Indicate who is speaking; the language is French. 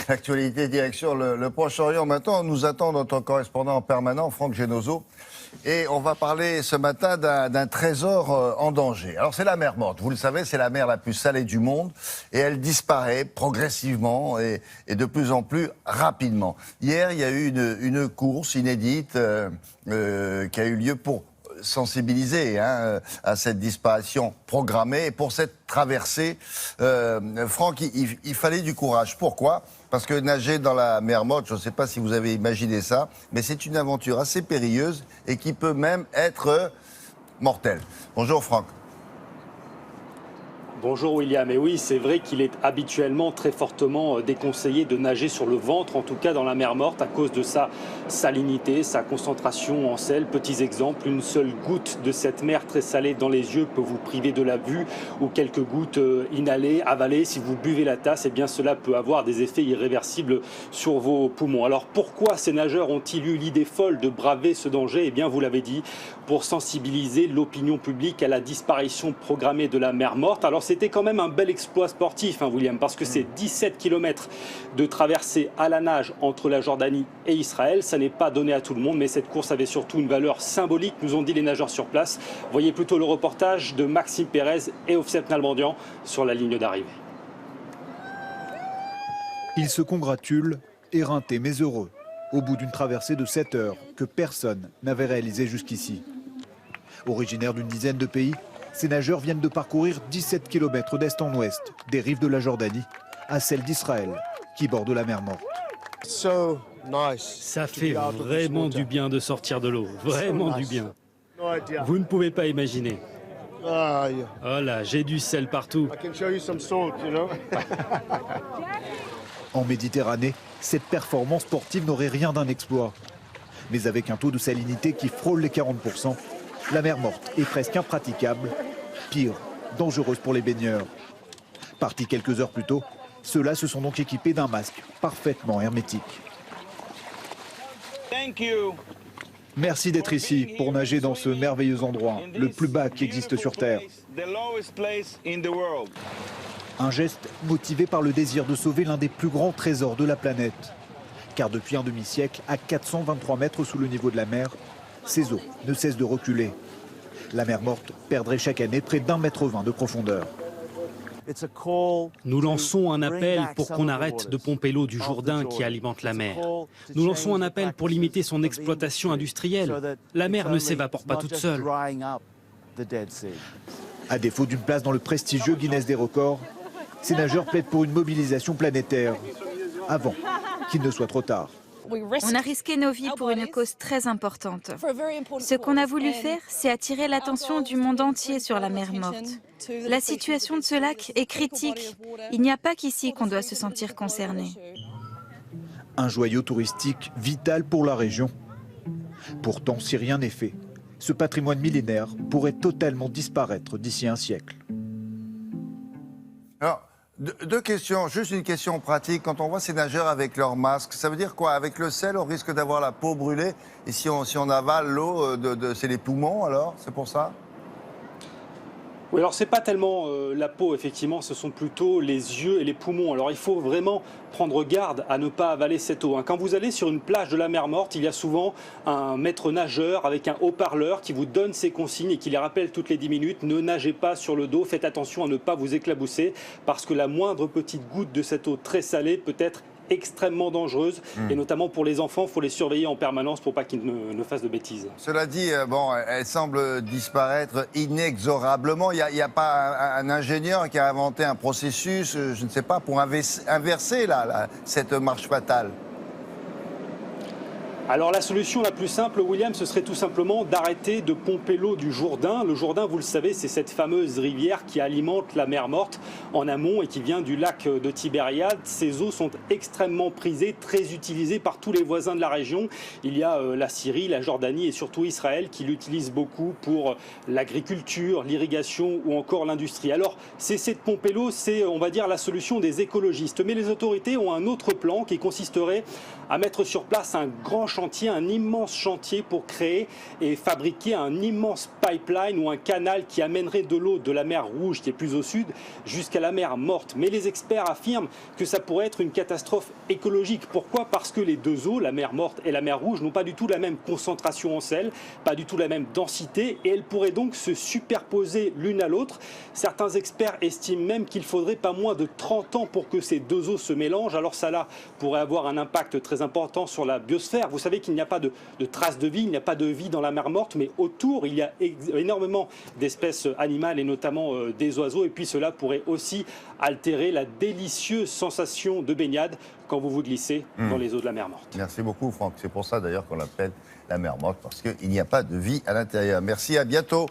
Speaker 1: L'actualité direction le Proche-Orient. Maintenant, nous attend notre correspondant permanent, Franck Genozo. Et on va parler ce matin d'un trésor en danger. Alors c'est la mer Morte, vous le savez, c'est la mer la plus salée du monde et elle disparaît progressivement et de plus en plus rapidement. Hier, il y a eu une course inédite qui a eu lieu pour sensibiliser à cette disparition programmée et pour cette traversée. Franck, il fallait du courage. Pourquoi ? Parce que nager dans la mer Morte, je ne sais pas si vous avez imaginé ça, mais c'est une aventure assez périlleuse et qui peut même être mortelle. Bonjour Franck.
Speaker 2: Bonjour William, et oui c'est vrai qu'il est habituellement très fortement déconseillé de nager sur le ventre, en tout cas dans la mer Morte, à cause de sa salinité, sa concentration en sel. Petits exemples, une seule goutte de cette mer très salée dans les yeux peut vous priver de la vue, ou quelques gouttes inhalées, avalées. Si vous buvez la tasse, eh bien cela peut avoir des effets irréversibles sur vos poumons. Alors pourquoi ces nageurs ont-ils eu l'idée folle de braver ce danger ? Eh bien vous l'avez dit, pour sensibiliser l'opinion publique à la disparition programmée de la mer Morte. Alors c'était quand même un bel exploit sportif, William, parce que c'est 17 km de traversée à la nage entre la Jordanie et Israël. Ça n'est pas donné à tout le monde, mais cette course avait surtout une valeur symbolique, nous ont dit les nageurs sur place. Voyez plutôt le reportage de Maxime Pérez et Ofsep Nalbandian sur la ligne d'arrivée.
Speaker 3: Ils se congratulent, éreintés mais heureux, au bout d'une traversée de 7 heures que personne n'avait réalisée jusqu'ici. Originaires d'une dizaine de pays, ces nageurs viennent de parcourir 17 km d'est en ouest, des rives de la Jordanie à celles d'Israël, qui bordent la mer Morte.
Speaker 2: Ça fait vraiment du bien de sortir de l'eau, vraiment du bien. Vous ne pouvez pas imaginer. Oh là, j'ai du sel partout.
Speaker 3: En Méditerranée, cette performance sportive n'aurait rien d'un exploit. Mais avec un taux de salinité qui frôle les 40%, la mer Morte est presque impraticable, pire, dangereuse pour les baigneurs. Partis quelques heures plus tôt, ceux-là se sont donc équipés d'un masque parfaitement hermétique. Merci d'être ici pour nager dans ce merveilleux endroit, le plus bas qui existe sur Terre. Un geste motivé par le désir de sauver l'un des plus grands trésors de la planète. Car depuis un demi-siècle, à 423 mètres sous le niveau de la mer, ces eaux ne cessent de reculer. La mer Morte perdrait chaque année près d'1,20 m de profondeur.
Speaker 2: Nous lançons un appel pour qu'on arrête de pomper l'eau du Jourdain qui alimente la mer. Nous lançons un appel pour limiter son exploitation industrielle. La mer ne s'évapore pas toute seule.
Speaker 3: À défaut d'une place dans le prestigieux Guinness des records, ces nageurs plaident pour une mobilisation planétaire, avant qu'il ne soit trop tard.
Speaker 4: On a risqué nos vies pour une cause très importante. Ce qu'on a voulu faire, c'est attirer l'attention du monde entier sur la mer Morte. La situation de ce lac est critique. Il n'y a pas qu'ici qu'on doit se sentir concerné.
Speaker 3: Un joyau touristique vital pour la région. Pourtant, si rien n'est fait, ce patrimoine millénaire pourrait totalement disparaître d'ici un siècle.
Speaker 1: Alors, deux questions, juste une question pratique. Quand on voit ces nageurs avec leur masque, ça veut dire quoi? Avec le sel, on risque d'avoir la peau brûlée. Et si on avale l'eau, c'est les poumons alors? C'est pour ça?
Speaker 2: Oui, alors c'est pas tellement la peau, effectivement, ce sont plutôt les yeux et les poumons. Alors il faut vraiment prendre garde à ne pas avaler cette eau. Quand vous allez sur une plage de la mer Morte, il y a souvent un maître nageur avec un haut-parleur qui vous donne ses consignes et qui les rappelle toutes les 10 minutes. Ne nagez pas sur le dos, faites attention à ne pas vous éclabousser parce que la moindre petite goutte de cette eau très salée peut être extrêmement dangereuse et notamment pour les enfants, il faut les surveiller en permanence pour pas qu'ils ne fassent de bêtises.
Speaker 1: Cela dit, bon, elle semble disparaître inexorablement. Il n'y a pas un ingénieur qui a inventé un processus, je ne sais pas, pour inverser cette marche fatale?
Speaker 2: Alors la solution la plus simple, William, ce serait tout simplement d'arrêter de pomper l'eau du Jourdain. Le Jourdain, vous le savez, c'est cette fameuse rivière qui alimente la mer Morte en amont et qui vient du lac de Tibériade. Ces eaux sont extrêmement prisées, très utilisées par tous les voisins de la région. Il y a la Syrie, la Jordanie et surtout Israël qui l'utilisent beaucoup pour l'agriculture, l'irrigation ou encore l'industrie. Alors cesser de pomper l'eau, c'est, on va dire, la solution des écologistes. Mais les autorités ont un autre plan qui consisterait à mettre sur place un grand chantier chantier, un immense chantier pour créer et fabriquer un immense pipeline ou un canal qui amènerait de l'eau de la mer Rouge, qui est plus au sud, jusqu'à la mer Morte. Mais les experts affirment que ça pourrait être une catastrophe écologique. Pourquoi? Parce que les deux eaux, la mer Morte et la mer Rouge, n'ont pas du tout la même concentration en sel, pas du tout la même densité, et elles pourraient donc se superposer l'une à l'autre. Certains experts estiment même qu'il faudrait pas moins de 30 ans pour que ces deux eaux se mélangent. Alors ça là pourrait avoir un impact très important sur la biosphère. Vous savez qu'il n'y a pas de traces de vie, il n'y a pas de vie dans la mer Morte, mais autour il y a énormément d'espèces animales et notamment des oiseaux. Et puis cela pourrait aussi altérer la délicieuse sensation de baignade quand vous vous glissez dans les eaux de la mer Morte.
Speaker 1: Merci beaucoup Franck. C'est pour ça d'ailleurs qu'on l'appelle la mer Morte, parce qu'il n'y a pas de vie à l'intérieur. Merci, à bientôt.